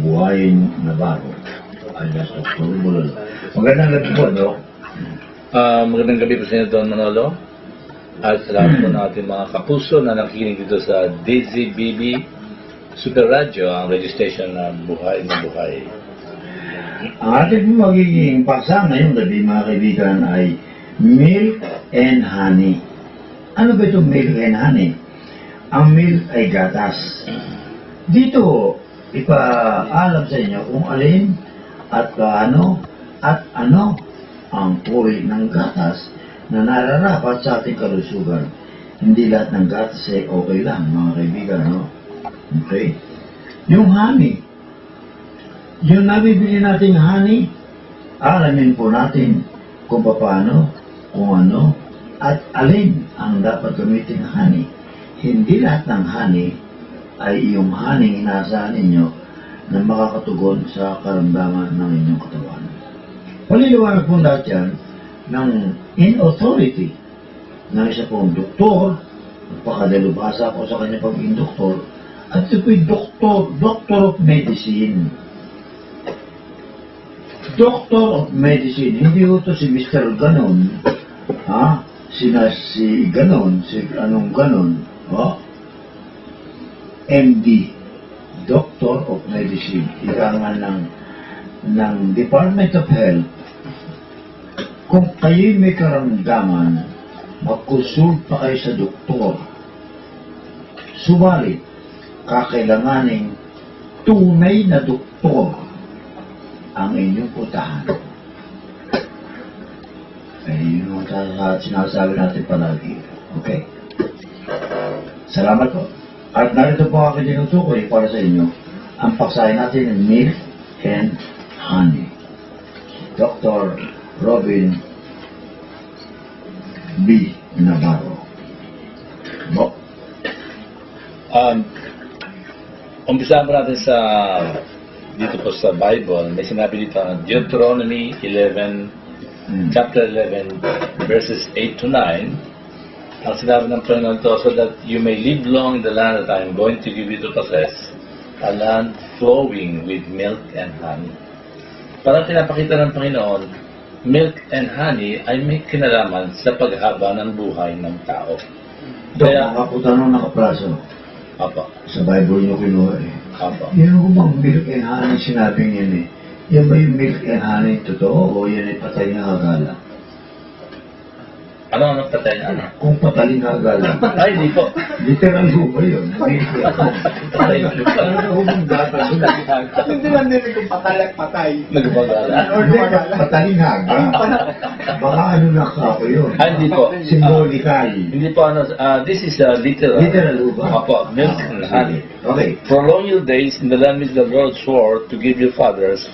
Buhayin Navarro, alias Dr. Bulalo. Magandang gabi po, no? Magandang gabi po sa inyo, Don Manolo. At salamat po natin mga kapuso na nakikinig dito sa DZBB Super Radio, ang radio station na buhay na buhay. Ang ating magiging paksa ngayong gabi, mga kaibigan, ay milk and honey. Ano ba itong milk and honey? Ang milk ay gatas. Dito, ipaalam sa inyo kung alin at paano at ano ang uri ng gatas na nararapat sa ating kalusugan. Hindi lahat ng gatas ay okay lang, mga kaibigan, no? Okay? Yung honey, yung nabibili nating honey, alamin po natin kung paano, kung ano, at alin ang dapat gamitin na honey. Hindi lahat ng honey ay yung honey inaasahan ninyo na makakatugon sa karamdaman ng inyong katawan. Paliliwanag po lahat yan ng in-authority ng isa pong doktor, napakadalubhasa ko sa kanya pagiging doktor, at ito po'y doctor of medicine. Doctor of medicine, hindi ko ito si Mr. Ganon, ha? Si Ganon, si anong Ganon, ha? MD, Doctor of Medicine, ikangan ng Department of Health. Kung kayo'y may karamdaman, mag-consult pa kayo sa doktor. Subalit, kakailanganing tunay na doktor ang inyong putahan. Eh, yun ang sinasabi natin palagi. Okay? Salamat po. At narito po ako tinutukoy para sa inyo ang paksahin natin ng milk and honey. Dr. Robin B. Navarro. Bo. Umpisahan po natin sa dito po sa Bible. May sinabi dito na Deuteronomy 11, chapter 11, verses 8 to 9. Ang sinabi ng Panginoon to, so that you may live long in the land that I am going to give you to possess, a land flowing with milk and honey. Parang pinapakita ng Panginoon, milk and honey ay may kinalaman sa paghaba ng buhay ng tao. Kaya, makaputan nung nakapraso. Apa. Sa Bible nyo kinuha eh. Apa. Yan ko bang milk and honey sinabing yan eh. Yan ba yung milk and honey totoo o yan ay patay na hagala? Ano patay na ano? Kung patay na hagala. Ay, hindi po. Literal ho ba yun? Patay na hagala. Ano ho bang data yun? Hindi lang nila kung patay at patay. Nagpagala. Hindi, patay na hagala. Baka ano na ako yun? Ay, hindi po. Symbolically. Hindi po ano, this is literal. Literal ho ba? Apo, milk and honey. Okay. Prolong your days in the land which the Lord swore to give your fathers,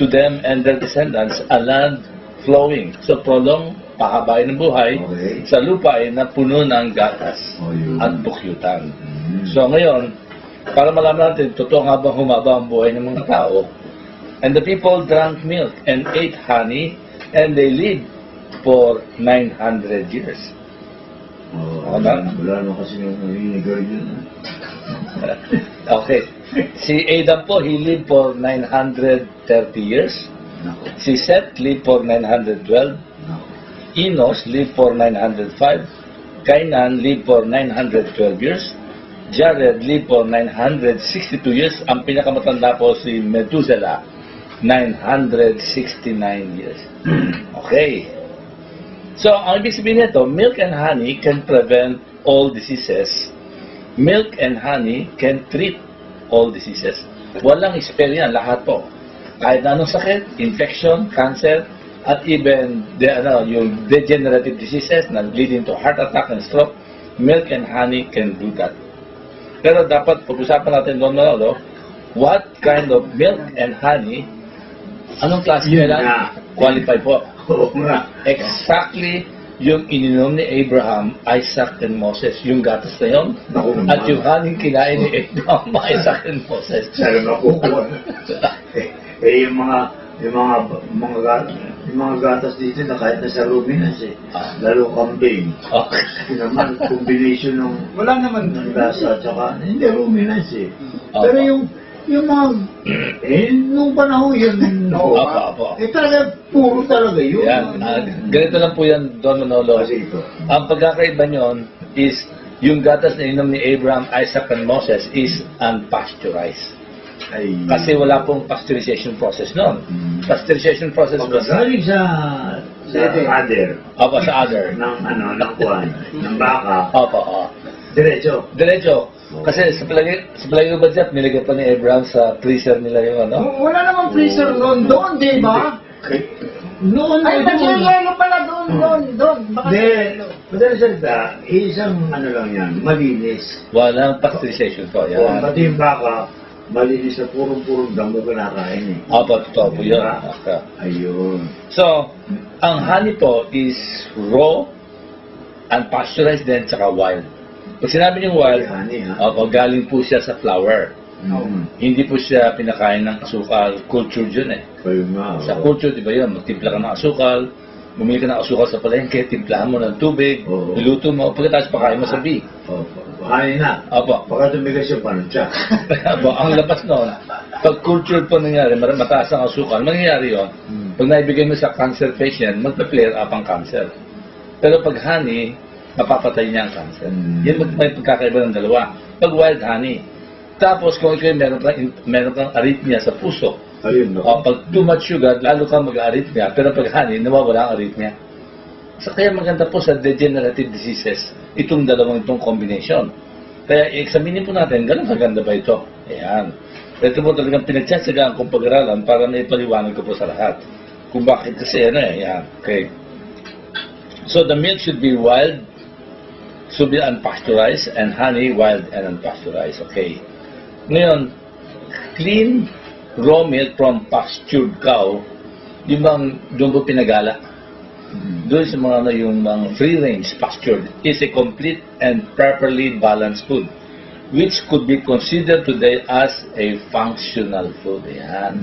to them and their descendants, a land flowing. So prolong, pahabain ng buhay, Okay. sa lupain na puno ng gatas O yun. at bukyutan. So ngayon, para malaman natin, totoo nga bang humaba ang buhay ng mga tao? And the people drank milk and ate honey, and they lived for 900 years. Wala naman kasi yung naninigar yun. Okay. Si Adam po, he lived for 930 years. Nako, Si Seth lived for 912. nako. Enos lived for 905. Cainan lived for 912 years. Jared lived for 962 years. Ang pinakamatanda po si Methuselah, 969 years. Okay. So, ang ibig sabihin nito, milk and honey can prevent all diseases. Milk and honey can treat all diseases. Walang spell yan, lahat po. Kahit na anong sakit, infection, cancer, at even yung degenerative diseases na leading to heart attack and stroke, milk and honey can do that. Pero dapat pag-usapan natin doon Manolo, what kind of milk and honey, anong klase Yun nila? na. Qualify po. Oo nga. Exactly yung ininom ni Abraham, Isaac, and Moses. Yung gatas na yun. Naku, At yung haning kinain ni Abraham, Isaac, and Moses. Sana nakukuha. Yung mga gatas dito na kahit nasa luminas eh. Lalo kambing. Okay. Yun naman, combination ng Wala naman. lasa at saka, hindi luminas eh. Opo. Pero yung mga, nung panahon yun, no, Opo. talaga, puro talaga yun. Yan. Ganito lang po yan, Don Manolo. Kasi ito. Ang pagkakaiba nyon is yung gatas na inom ni Abraham, Isaac, and Moses is unpasteurized. Ay, Kasi wala pong pasteurization process noon. Pasteurization process was pagkagaling sa other, Opo, sa other. ng lakwan, ng baka, Opo. diretso. Diretso. Kasi sa palagi ko ba dyan, nilagay pa ni Abraham sa freezer nila yung ano? Wala namang freezer noon doon, di ba? Noon, Ay, nagyayelo pala doon. Baka Hindi, nagyayelo. madalas salita, isang ano lang yan, malinis. Walang pasteurization po. Yan. Pati yung baka, malinis na purong-purong damo kinakain eh. Opo, totoo po yun. Diba? Okay. Ayun. So, ang honey po is raw, unpasteurized din, tsaka wild. Pag sinabi niyong wild, Honey, ha? opo, galing po siya sa flower. Hindi po siya pinakain ng asukal. Cultured yun eh. Kayo nga. Sa oh. culture, di ba yun? Magtimpla ka ng asukal, bumili ka ng asukal sa palengke, timplahan mo ng tubig, Oo. iluto mo, pagkatapos pakain mo sa bee. Opo. Honey na. Opo. Baka tumigas yung panutsa. Opo, ang labas noon, pag cultured po nangyari, mataas ang asukal, mangyayari yun. Pag naibigay mo sa cancer patient, magpa-flare up ang cancer. Pero pag honey, mapapatay niya ang cancer. Yan may pagkakaiba ng dalawa. Pag wild honey. Tapos kung ikaw meron kang arrhythmia sa puso, Ayun, no? o pag too much sugar, lalo kang mag-arrhythmia. Pero pag honey, nawawala ang arrhythmia. So kaya maganda po sa degenerative diseases, itong combination. Kaya i-examinin po natin, ganun kaganda ba ito? Ayan. Ito po talagang pinagtsatsagaan kong pag-aralan para may paliwanag ko po sa lahat. Kung bakit kasi yan. Okay. So the milk should be wild, should be unpasteurized, and honey wild and unpasteurized. Okay. Ngayon, clean raw milk from pastured cow, yung bang doon po pinagala. Doon sa mga yung mga free range pastured is a complete and properly balanced food which could be considered today as a functional food. Yan.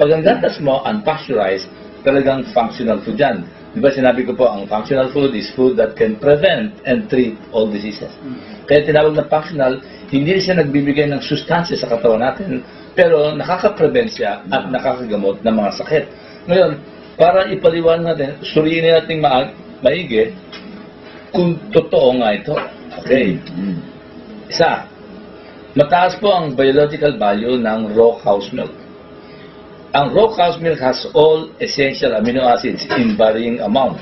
Pag ang gatas mo unpasteurized, talagang functional food yan. Di ba sinabi ko po, ang functional food is food that can prevent and treat all diseases. Kaya tinawag na functional, hindi siya nagbibigay ng sustansya sa katawan natin, pero nakaka-prevent siya at nakakagamot ng mga sakit. Ngayon, para ipaliwanag natin, suriin natin maigi kung totoo nga ito. Okay. Isa, mataas po ang biological value ng raw cow's milk. Ang raw cow's milk has all essential amino acids in varying amount.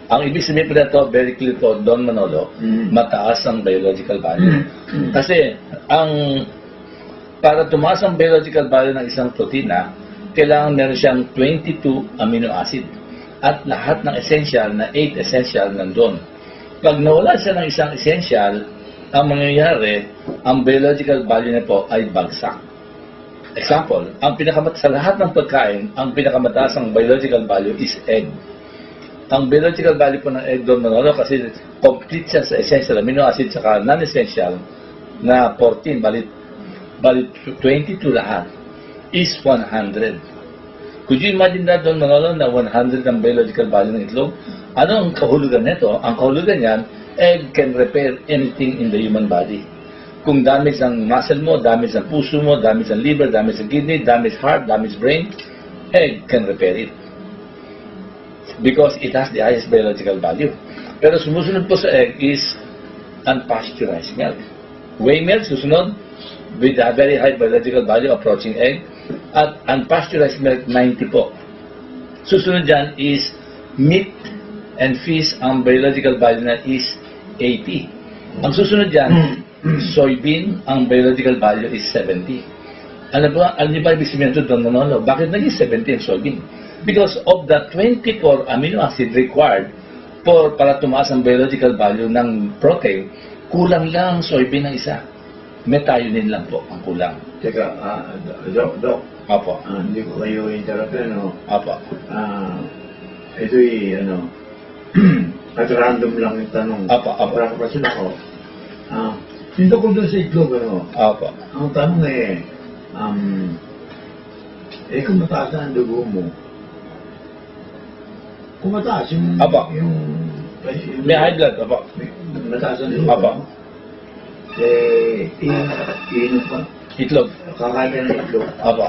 Ang ibig sabihin po nito, very clear po, Don Manolo, mataas ang biological value. Kasi, para tumaas ang biological value ng isang protina, kailangan meron siyang 22 amino acid. At lahat ng essential na 8 essential nandun. Pag nawala siya ng isang essential, ang mangyayari, ang biological value nito ay bagsak. Example, sa lahat ng pagkain, ang pinakamataas ang biological value is egg. Ang biological value po ng egg doon Manolo kasi complete siya sa essential amino acid saka non-essential na 14, balit 22 lahat is 100. Could you imagine that doon Manolo na 100 ang biological value ng itlog? Ano ang kahulugan nito? Ang kahulugan niyan, egg can repair anything in the human body. Kung damage ang muscle mo, damage ang puso mo, damage ang liver, damage ang kidney, damage heart, damage brain, egg can repair it. Because it has the highest biological value. Pero sumusunod po sa egg is unpasteurized milk. Whey milk, susunod, with a very high biological value approaching egg. At unpasteurized milk, 90 po. Susunod dyan is meat and fish, ang biological value na is 80. Ang susunod dyan, soybean, ang biological value is 70. Alam niyo ba ibig sabihin ito, Don Manolo? Bakit naging 70 ang soybean? Because of the 24 amino acid required para tumaas ang biological value ng protein, kulang lang ang soybean ng isa. Methionine lang po ang kulang. Teka, Doc, Apo. hindi ko kayo interrupt, ano? Apo. Ito'y, at random lang yung tanong. Apo. Para kasi ako. Hindi ko doon sa itlog, ano? Apo. Ang tanong kung mataas na ang dugo mo, kung mataas yung... Apo. May high blood, apo. Mataas ang dugo. Apo. Iinom Itlog. kakain ka ng itlog. Apo.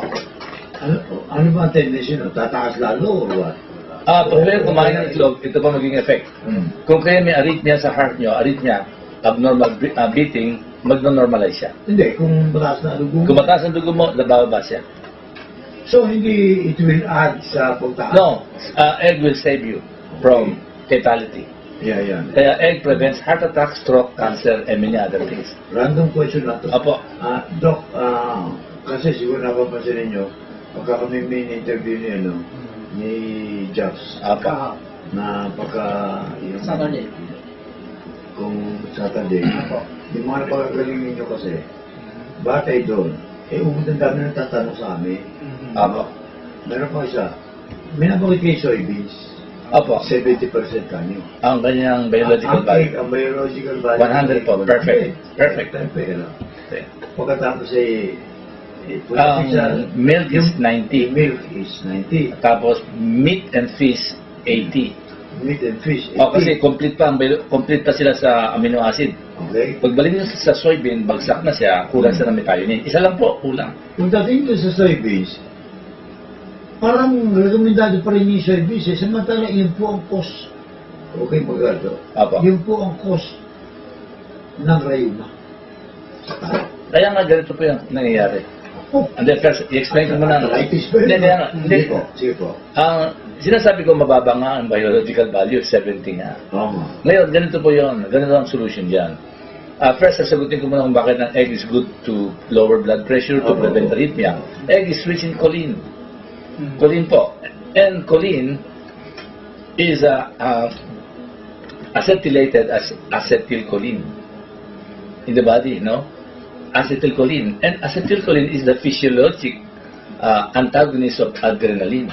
Ano ba ang tendency no? Tataas lalo or what? Pag kayo kumain ng itlog, ito pa magiging effect. Kung kayo may arrhythmia sa heart nyo, arrhythmia, abnormal beating, magno-normalize siya. Hindi, kung mataas na dugo. Kung mataas ang dugo mo, nabababa siya. So, hindi it will add sa pagtaas? No, egg will save you from fatality. Yeah, yeah. Kaya egg prevents heart attack, stroke, cancer, and many other things. Random question na to. Apo. Doc, kasi siguro napapansin ninyo, pagka kami may interview ni Jax, Apo. na pagka yung Saturday. kung Saturday, Apo. yung mga napakagaling ninyo kasi, batay doon, ang dami nang tatanong sa amin. Apo. Meron pa isa, may nabanggit kayo soybeans, Apo. 70% kanyo. Ang kanyang biological value. Ang biological value. 100 po, perfect. Perfect. Perfect. Okay. Pagkatapos Ang milk is 90. milk is 90. Tapos meat and fish 80. Meat and fish, 80. Kasi complete pa sila sa amino acid. Okay. Pagbalik nyo sa soybean, bagsak na siya, kulang siya ng methionine. Isa lang po, kulang. Kung dating doon sa soybeans, parang rekomendado pa rin yung soybeans. Samantala, yun po ang cost. Okay, magagato. Apo. Yun po ang cost ng rayuma. Sa tao. Kaya nga ganito po yung nangyayari. Oh, And then first, i-explain ko muna. arthritis ba yun? Hindi, kaya nga. Hindi. Sige po. Sige po. Ang sinasabi ko mababa nga ang biological value, 70 nga. Tama. Ngayon, ganito po yun. Ganito ang solution dyan. First, sasagutin ko muna kung bakit ang egg is good to lower blood pressure, to prevent arrhythmia. Egg is rich in choline. Choline po. And choline is acetylated as acetylcholine in the body, no? Acetylcholine. And acetylcholine is the physiologic antagonist of adrenaline.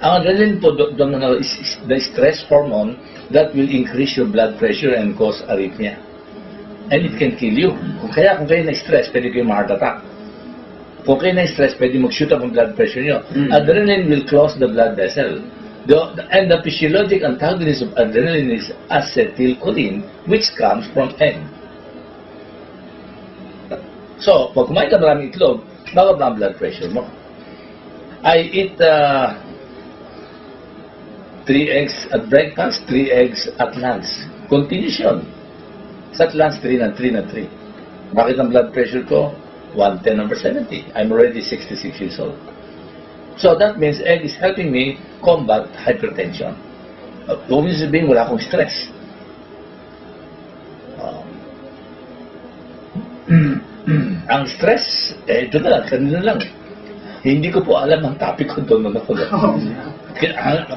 Ang adrenaline po, is the stress hormone that will increase your blood pressure and cause arrhythmia. And it can kill you. Kung kayo na-stress, pwede kayo ma-heart attack. Kung kayo na-stress, pwede mag-shoot up ang blood pressure nyo. Adrenaline will close the blood vessel. And the physiologic antagonist of adrenaline is acetylcholine, which comes from egg. So, pag kumain ka maraming itlog, bababa ang blood pressure mo. I eat 3 eggs at breakfast, 3 eggs at lunch. Continuous yun. Sa lunch, 3 na 3 na 3. Bakit ang blood pressure ko? 110/70. I'm already 66 years old. So that means egg is helping me combat hypertension. Huwag niyo sabihin, wala akong stress. Ang stress, ito na lang, kanina lang. Hindi ko po alam ang topic ko doon nung ako doon.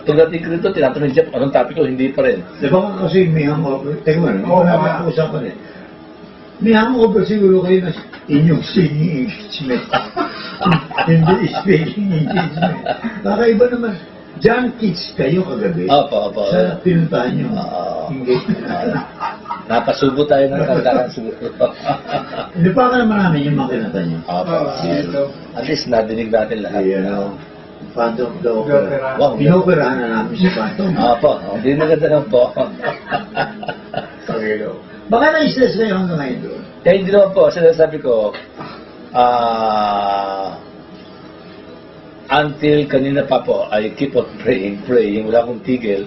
Pagdating ko dito, tinatanong ni Jeff, anong topic ko? Hindi pa rin. Di ba kasi may hangover? Teka man, Oo, may usapan eh. May hangover siguro kayo na inyong singing engagement. Hindi speaking engagement. Kakaiba naman. Junkies kayo kagabi. Opo. Sa pinuntahan nyo. Engagement. Napasubo tayo ng kantaran siguro. Hindi pa ka naman namin yung mga kinata nyo. Opo. At least nadinig natin lahat. Phantom of the Opera. Wow. Inoperahan na namin si Phantom. Opo. Hindi maganda lang po. Baka na-stress kayo hanggang ngayon doon. Kaya hindi naman po, sinasabi ko, until kanina pa po, I keep on praying, wala akong tigil.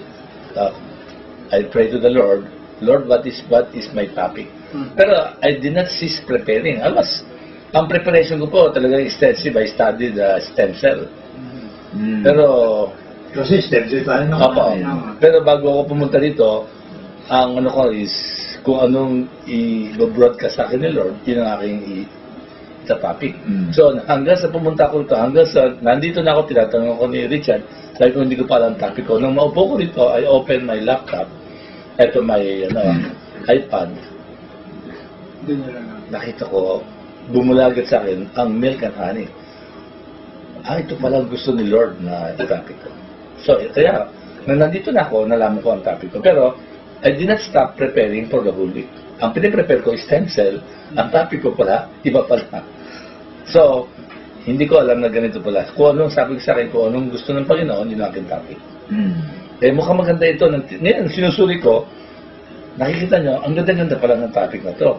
I pray to the Lord, Lord, what is my topic? Pero I did not cease preparing. Ang preparation ko po talagang extensive. I studied stem cell. Pero, Kasi stem cell tayo na opo, pero bago ako pumunta dito, ang ano ko is, kung anong i-broadcast sa akin ni Lord, yun ang aking sa topic. So, hanggang sa pumunta ko rito, nandito na ako, tinatanong ko ni Richard, sabi ko, hindi ko pa alam topic ko. Nung maupo ko rito, I open my laptop, eto may iPad, nakita ko, bumulagat sa akin, ang milk and honey. Ito pala gusto ni Lord na topic ko. So, kaya, nung nandito na ako, nalaman ko ang topic ko. Pero, I did not stop preparing for the whole week. Ang piniprepare ko is stem cell. Ang topic ko pala, iba pala. So, hindi ko alam na ganito pala. Kung anong sabi sa akin, kung anong gusto ng Panginoon, yun ang aking topic. Eh, mukhang maganda ito. Ngayon, sinusuri ko, nakikita nyo, ang ganda-ganda pala ng topic na to.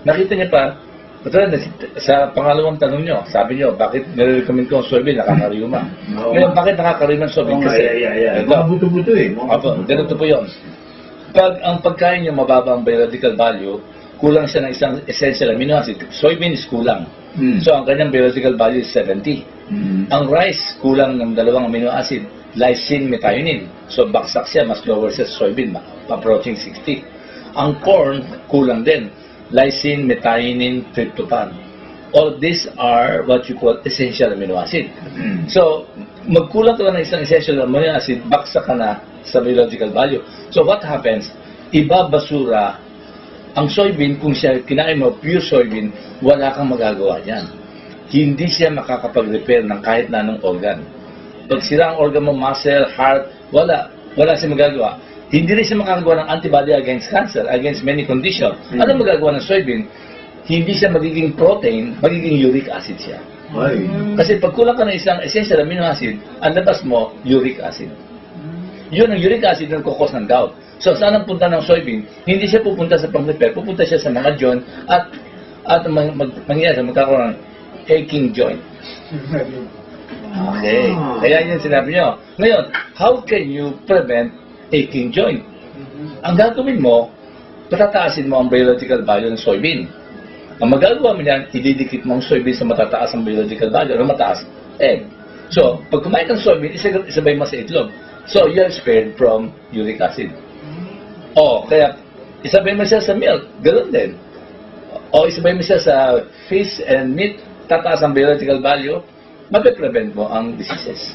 Nakita niyo pa, Patala, sa pangalawang tanong nyo, sabi nyo, bakit nire-recommend ko ang soybean, nakakariuma? Oo. Ngayon, bakit nakakariuma ang soybean? Kasi, ito, Mga buto-buto eh. Apo, ganito po yun. Pag ang pagkain nyo mababa ang biological value, kulang siya ng isang essential amino acid. Soybean is kulang. So, ang kanyang biological value is 70. Ang rice, kulang ng dalawang amino acid, lysine, methionine. So, baksak siya, mas lower siya sa soybean, approaching 60. Ang corn, kulang din. Lysine, methionine, tryptophan. All these are what you call essential amino acid. So, magkulang ka ng isang essential amino acid, baksak ka na sa biological value. So, what happens? Ibabasura ang soybean, kung siya kinain mo pure soybean, wala kang magagawa dyan. Hindi siya makakapag-repair ng kahit na anong organ. Pag sira ang organ mo, muscle, heart, wala siya magagawa. Hindi rin siya makakagawa ng antibody against cancer, against many conditions. Ano magagawa ng soybean? Hindi siya magiging protein, magiging uric acid siya. Ay. Kasi pag kulang ka ng isang essential amino acid, ang labas mo, uric acid. Yun ang uric acid ang kukos ng gout. So, saan ang punta ng soybean? Hindi siya pupunta sa pang-repair, pupunta siya sa mga joint at mangyayari, magkakaroon ng aching joint. Okay. Kaya yun sinabi nyo. Ngayon, how can you prevent aching joint? Ang gagawin mo, patataasin mo ang biological value ng soybean. Ang magagawa mo yan, ididikit mo ang soybean sa matataas ang biological value o mataas, egg. So, pag kumain ng soybean, isabay mo sa itlog. So, you're spared from uric acid. O, kaya isabay mo siya sa milk, ganoon din. O, isabay mo siya sa fish and meat, tataas ang biological value, mapiprevent mo ang diseases.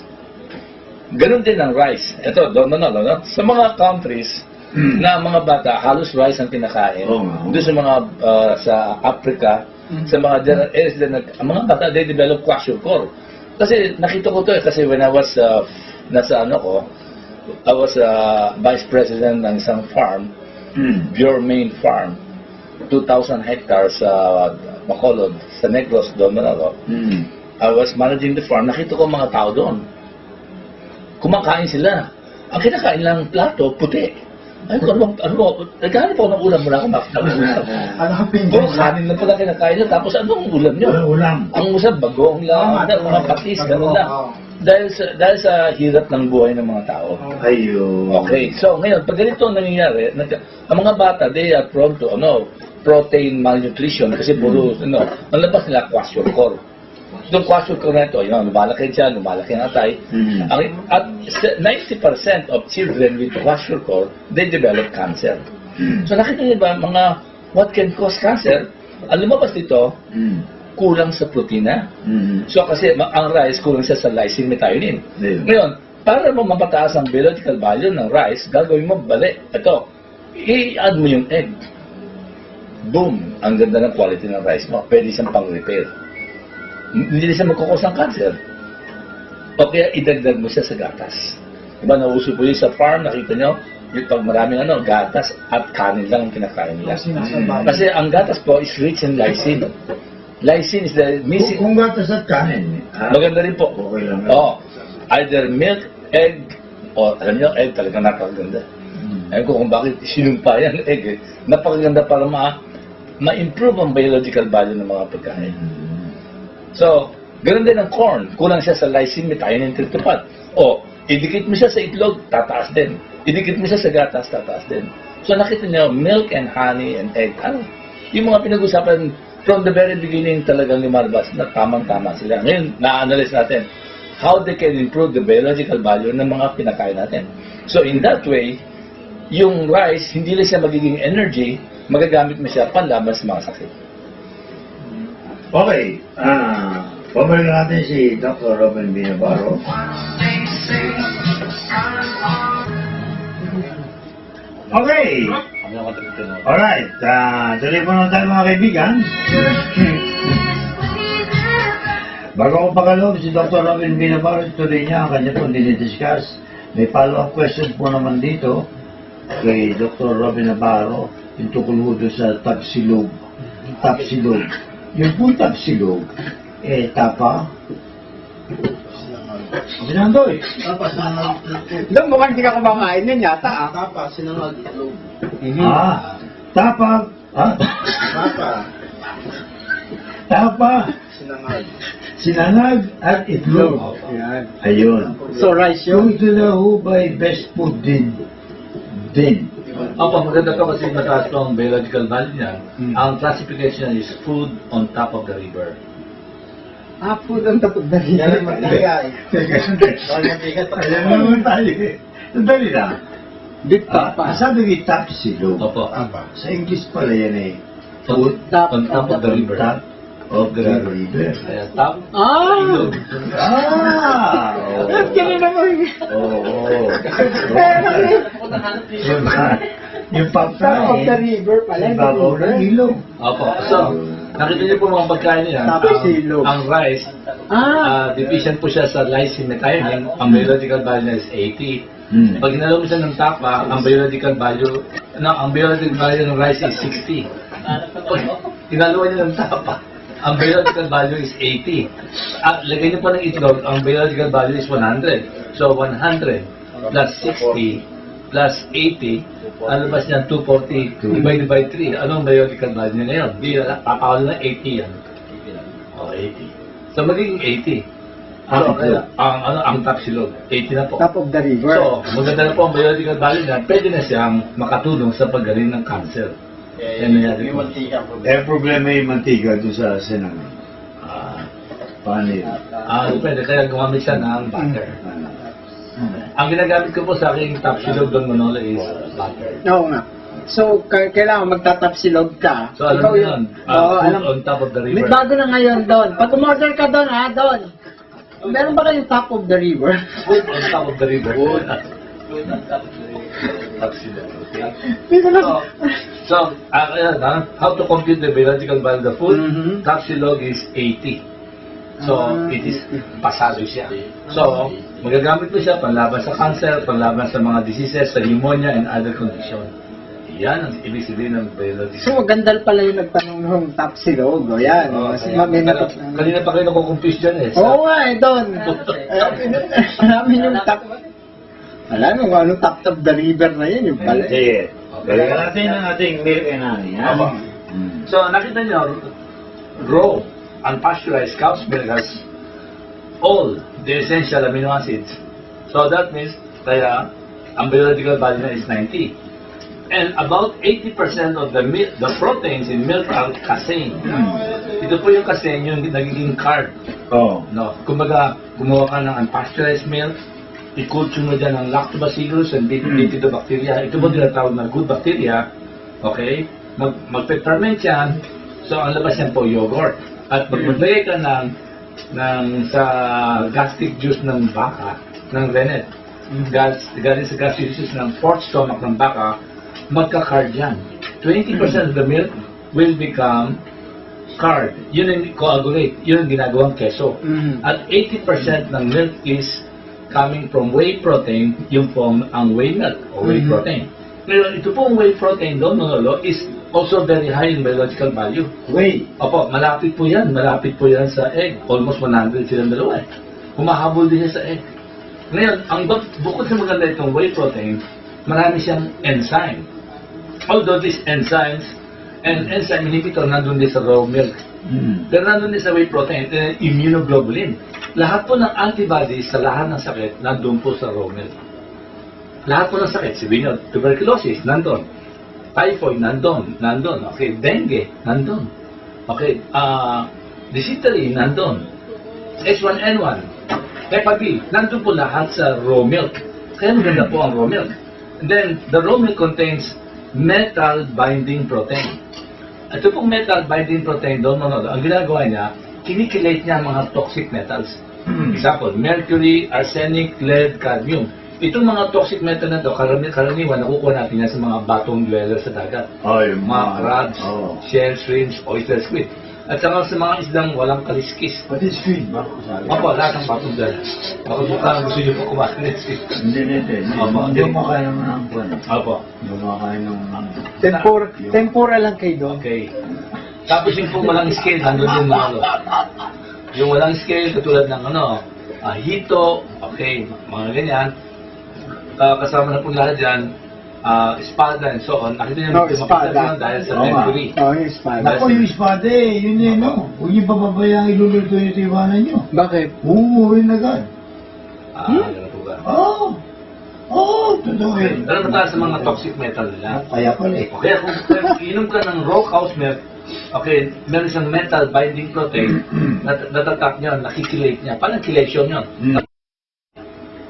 Ganun din ang rice. Ito, no. Sa mga countries na mga bata, halos rice ang kinakain. Oo nga. Doon sa mga, sa Africa, sa mga areas din, ang mga bata, they develop kwashiorkor. Kasi nakita ko to kasi when I was, I was vice president ng isang farm, Pure Main Farm, 2,000 hectares sa Bacolod, sa Negros, doon I was managing the farm, nakita ko mga tao doon. Kumakain sila. Ang kinakain lang plato, puti. Ay, naghahanap ako ng ulam mula ako makita ko. Puro kanin lang pala kinakain nyo, tapos anong ulam nyo? Ulam. Ang usap, bagong lang, mga patis, gano'n lang. Dahil sa hirap ng buhay ng mga tao. Ayun. Okay, so ngayon, pag ganito nangyayari, ang mga bata, they are prone to, protein malnutrition kasi puro, ang labas nila, kwashiorkor. Itong kwashiorkor na ito, lumalaki dyan, lumalaki ang atay. At 90% of children with kwashiorkor, they develop cancer. So nakita niyo ba, what can cause cancer? Ang lumabas dito, kulang sa protina. So kasi ang rice, kulang siya sa lysine, methionine. Ngayon, para mo mapataas ang biological value ng rice, gagawin mo, bali, ito, i-add mo yung egg. Boom! Ang ganda ng quality ng rice mo. Pwede siyang pang-repair. Hindi siya magkukos ng cancer. O kaya idagdag mo siya sa gatas. Diba, nauso po yun sa farm, nakita nyo, yung pag maraming gatas at kanin lang ang kinakain nila. Kasi ang gatas po is rich in lysine. Lysine is the missing. Kung gatas at kanin. Maganda rin po. Okay lang. Either milk, egg, o alam nyo, egg talaga napakaganda. Ayun ko kung bakit sinumpa yan, egg. Napakaganda para ma-improve ang biological value ng mga pagkain. So, ganoon din ang corn. Kulang siya sa lysine, methionine, tryptophan. O, idikit mo siya sa itlog, tataas din. Idikit mo siya sa gatas, tataas din. So, nakita niyo, milk and honey and egg. Yung mga pinag-usapan from the very beginning talagang lumalabas na tamang-tama sila. Ngayon, na-analyze natin how they can improve the biological value ng mga pinakain natin. So, in that way, yung rice, hindi lang siya magiging energy, magagamit mo siya panlaban sa mga sakit. Okay. Pabalik natin si Dr. Robin B. Navarro. Okay. Alright. Tuloy po naman tayo mga kaibigan. Bago ko pakaloob si Dr. Robin B. Navarro, tuloy niya ang kanya pong dinidiscuss. May follow-up question po naman dito kay Dr. Robin Navarro, yung tukol ho doon sa tapsilog. Tapsilog. Yung pong tapsilog, tapa. Sinandoy. Doon mukhang hindi ka kumakain nun yata Tapa, sinangag itlog. Tapa. Tapa. tapa, Sinangag. sinangag, at itlog. Yan. Ayun. So, rice Yung yun. ito na ho by best food din. Opo, maganda to kasi mataas po ang biological value niya. Hmm. Ang classification is food on top of the river. Ah, food ang tapos na rin. Yan ang matigay. Ayan naman tayo eh. Sandali lang. Big tapa. Sabi ni tapsilog. Opo. Sa English pala yan eh. Food on top of the river. Top of the river. Kaya top. Ah! Ilog. Ah! Ganun naman. Oo. Yung Top of the pagkain, river pala. sa babaw ng ilog. Opo. So, nakita niyo po mga pagkain niya. Tapsilog. Ang rice, Ah! deficient po siya sa lysine methionine. Ang biological value niya is 80. Pag inalo mo siya ng tapa, ang biological value ng rice is 60. Pag inaluan niyo ng tapa, ang biological value is 80. At lagay niyo po ng itlog, ang biological value is 100. So 100 plus 60 plus 80, ang labas niyan 240 divided by 3. Ano ang biological value niya ngayon? Di, papakalo na 80 yan. O, 80. So magiging 80. So, kaya, ang tapsilog, 80 na po. Top of the river. So, maganda na po ang biological value niya. Pwede na siyang makatulong sa paggaling ng cancer. Yan nangyari po. Eh, problema yung mantika doon sa sinangag. Paano yun? Pwede. Kaya gumamit siya ng butter. Ang ginagamit ko po sa aking tapsilog doon Manolo is butter. Oo nga. So, kailangan magtatapsilog ka. So, alam Ikaw mo yun, Oo, food alam. on top of the May river. bago na ngayon doon. Pag umorder ka doon, ha, doon. Meron ba kayong top of the river? Food on top of the river. Food on top of the river. Tapsilog. Okay. Dito na. So, ayan, how to compute the biological value of the food? Mhm. Tapsilog is 80. So, it is pasado siya. So, magagamit mo siya panlaban sa cancer, panlaban sa mga diseases, sa pneumonia and other condition. Yan ang ibig sabihin ng biological. So, magandal pala yung nagtanong ng tapsilog. O yan. Oh, Kasi kaya- may kanina pa kayo nakukonfuse dyan eh. Oo nga eh, doon. Namin yung top. Alam mo kung anong top of the river na yun. Yung pala. Sige. Balikan natin ang ating milk and honey. Ha? Opo. So, nakita nyo, raw, unpasteurized cow's milk has all the essential amino acids. So, that means, kaya, ang biological value na is 90. And about 80% of the milk, the proteins in milk are casein. Ito po yung casein, yung nagiging carb. Oo. No, kumbaga, gumawa ka ng unpasteurized milk, i-culture mo dyan ng lactobacillus and bifidobacteria. Ito po tinatawag na good bacteria. Okay? Magpe-ferment yan. So, ang labas yan po, yogurt. At pag maglagay ka sa gastric juice ng baka, ng rennet, galing sa gastric juice ng pork stomach ng baka, magka-card yan. 20% of the milk will become card. Yun ang coagulate. Yun ang ginagawang keso. At 80% ng milk is coming from whey protein, yung pong ang whey milk o whey protein. Ngayon, ito pong whey protein doon, Manolo, is also very high in biological value. Wait. Opo, malapit po yan sa egg. Almost 100 silang dalawa eh. Humahabol din siya sa egg. Ngayon, bukod sa maganda itong whey protein, marami siyang enzyme. Although these enzymes and enzyme inhibitor nandun din sa raw milk. Pero nandun din sa whey protein, immunoglobulin. Lahat po ng antibodies sa lahat ng sakit nandun po sa raw milk. Lahat po ng sakit, sabihin nyo, tuberculosis, nandun. Typhoid, nandun. Okay, dengue, nandun. Okay, dysentery, nandun. H1N1, Hepa B, nandun po lahat sa raw milk. Kaya maganda po ang raw milk. And then, the raw milk contains metal binding protein. Ito pong metal binding protein doon, ang ginagawa niya, kinikilate niya ang mga toxic metals. Example, mercury, arsenic, lead, cadmium. Itong mga toxic metal na ito, karaniwan, nakukuha natin yan sa mga batong dweller sa dagat. Oh, yung Mga crabs, Oh. shell, shrimps, oyster, squid. At saka sa mga isdang walang kaliskis. Pati squid ba? Sabi. Opo, lahat ng batong dweller. Baka mukhang gusto niyo po kumain ng squid. Hindi. Opo. Hindi kumakain naman ng buwan. Opo. Hindi kumakain ng... Tempura lang kayo doon. Okay. Tapos yung pong walang scale, nandun din mga yung walang scale, katulad ng hito, okay, mga ganyan. Kasama na po lahat dyan, espada and so on, nakita niyo Oh, medyo espada. mapitas yun dahil sa Oo nga. mercury. Oh, yung espada. Ako yung espada eh, yun eh, no? Huwag niyo papabayang iluluto yung tiwanan niyo. Bakit? Uuwi na agad. Ganun po ba? Oo. Oo, totoo eh. Pero mataas sa mga toxic metal nila. Kaya pala eh. Okay, kung inom ka ng raw cow's milk, okay, meron siyang metal binding protein, natatak niya, nakikilate niya, parang chelation yun.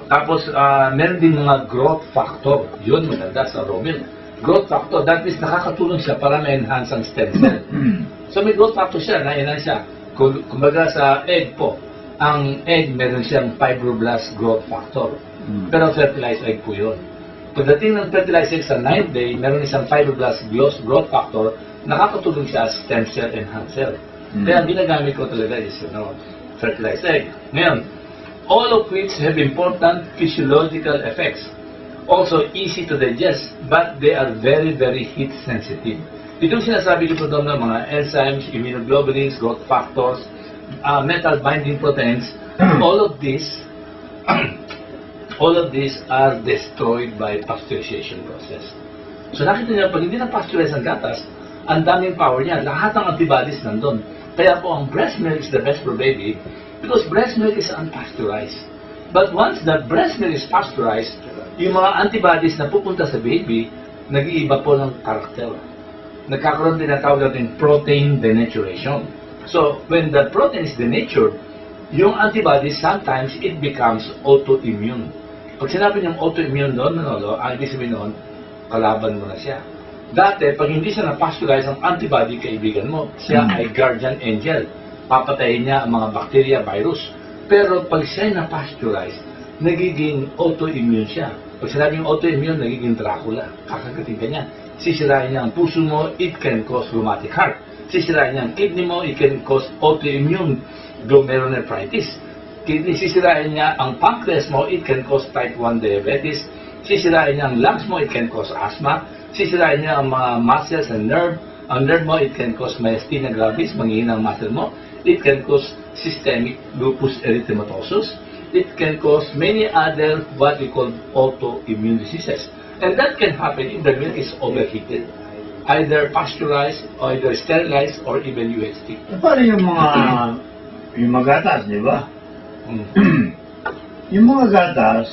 Tapos, meron din mga growth factor. Yun, maganda sa raw milk. Growth factor, that means nakakatulong siya para ma-enhance ang stem cell. So may growth factor siya, na-enhance siya. Kumbaga sa egg po, ang egg meron siyang fibroblast growth factor. Pero fertilized egg po yun. Pagdating ng fertilized egg sa 9th day, meron isang fibroblast growth factor, nakakatulong siya as stem cell enhancer. Kaya ang ginagamit ko talaga is fertilized egg. Ngayon, all of which have important physiological effects. Also easy to digest, but they are very, very heat sensitive. Itong sinasabi ko doon ng mga enzymes, immunoglobulins, growth factors, metal binding proteins, all of these are destroyed by pasteurization process. So nakita niyo, pag hindi na-pasteurize ang gatas, ang daming power niya. Lahat ng antibodies nandun. Kaya po ang breast milk is the best for baby because breast milk is unpasteurized. But once the breast milk is pasteurized, yung mga antibodies na pupunta sa baby, nag-iiba po ng karakter. Nagkakaroon din na tawag natin protein denaturation. So, when the protein is denatured, yung antibodies, sometimes it becomes autoimmune. Pag sinabi niyong autoimmune doon, ang ibig sabihin noon, kalaban mo na siya. Dati, pag hindi siya na-pasteurize ang antibody, kaibigan mo, siya ay guardian angel. Papatayin niya ang mga bacteria, virus. Pero pag siya ay na-pasteurize, nagiging autoimmune siya. Pag sinabing autoimmune, nagiging Dracula. Kakagating ka niya. Sisirain niya ang puso mo, it can cause rheumatic heart. Sisirain niya ang kidney mo, it can cause autoimmune glomerulonephritis. Sisirain niya ang pancreas mo, it can cause type 1 diabetes. Sisirain niya ang lungs mo, it can cause asthma. Sisirain niya ang mga muscles and nerve. Ang nerve mo, it can cause myasthenia gravis, manghihina ang muscle mo. It can cause systemic lupus erythematosus. It can cause many other what we call autoimmune diseases. And that can happen if the milk is overheated. Either pasteurized, or either sterilized, or even UHT. Paano yung mga gatas, di ba? Yung mga gatas,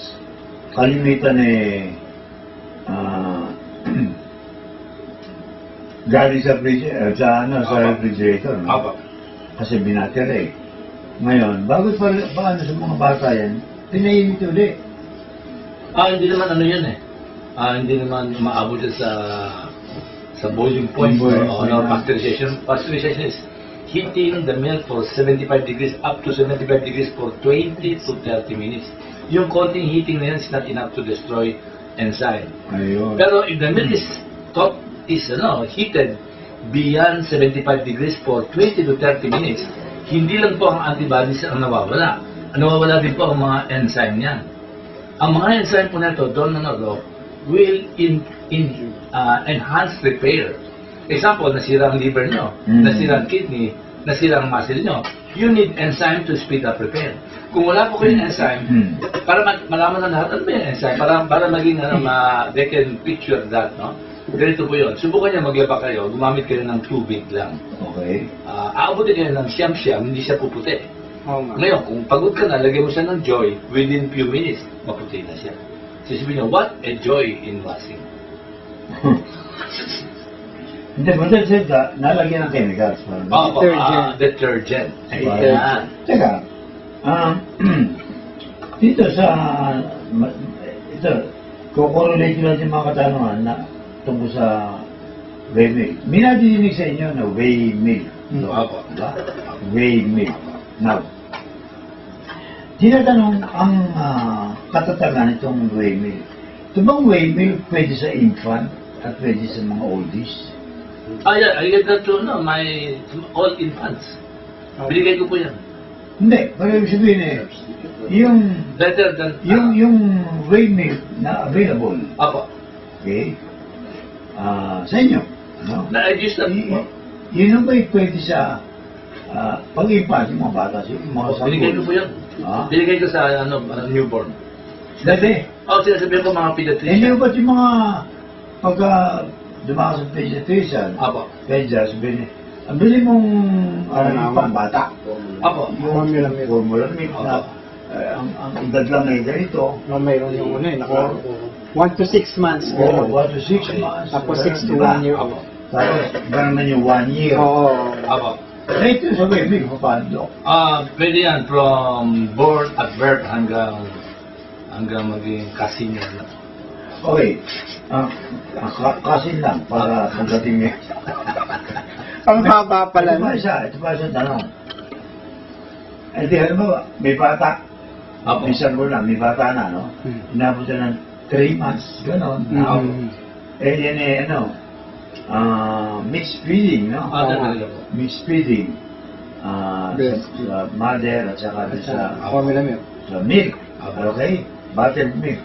kalimitan eh, galing sa refrigerator, no? Apa. Kasi binatira eh. Ngayon, bago paano sa mga bata yan, pinainit ulit. Hindi naman ano yun eh. Hindi naman maabot yun sa boiling point Boiling or point. pasteurization. Pasteurization is heating the milk for 75 degrees up to 75 degrees for 20 to 30 minutes. Yung konting heating na yan is not enough to destroy enzyme. Ayun. Pero if the milk is heated beyond 75 degrees for 20 to 30 minutes, hindi lang po ang antibodies ang nawawala. Nawawala din po ang mga enzyme niya. Ang mga enzyme po na ito, will enhance repair. Example, nasira ang liver nyo, nasira ang kidney, nasira ang muscle nyo. You need enzyme to speed up repair. Kung wala po kayong enzyme, para malaman na lahat, ano ba yung enzyme? Para maging, they can picture that, no? Ganito po yun. Subukan niya maglaba kayo, gumamit kayo ng tubig lang. Okay. Aabutin kayo ng siyam-siyam, hindi siya puputi. Oh, man. Ngayon, kung pagod ka na, lagyan mo siya ng joy, within few minutes, maputi na siya. Sasabihin niyo, what a joy in washing. Hindi, but that's it, nalagyan ng chemicals. Detergent. Diba? Ayan. Teka, dito sa, ito, kukorelate ko natin mga katanungan na tungkol sa whey milk. May nadidinig sa inyo na whey milk. Opo. Diba? Whey milk. Now, tinatanong ang katatagan itong whey milk. Ito bang whey milk pwede sa infant at pwede sa mga oldies? Yeah, I get that to all infants. Binigay ko po yan. Hindi, pero ibig sabihin eh, yung Better than... yung whey milk na available, Opo. okay, sa inyo, no? I use that. Yun ang ba'y pwede sa pag-infant, yung mga bata, yung mga Binigay ko po yan. Binigay ko sa newborn. Dati, Sinasabihan ko mga hindi pediatrician. ba't yung mga pagka dumakas sa pediatrician, Apo. Pedjas, ang bili mong yung pambata. Apo. Formula milk. Formula milk na ang edad lang ay ganito. No, mayroon yung una eh. 1 to 6 months. Oo, ganun. 1 to 6 months. Tapos 6 to Diba? 1 year Apo. old. Tapos, ganun na yung 1 year. Oo. Apo. Eh, ito sa baby, paano? Pwede yan from birth at birth hanggang maging ka-senior na. Okay. Kasi lang, para pagdating may... Ang haba pala. Ito pa isa tanong. Eh, di, alam mo, may bata. Apo. Minsan mo na, may bata na, no? Inabot na ng 3 months, gano'n. Eh, yan eh, mixed feeding, no? Talaga po. Mixed feeding. Yes. Sa mother at saka sa Formula milk. milk. Okay? Buttered milk.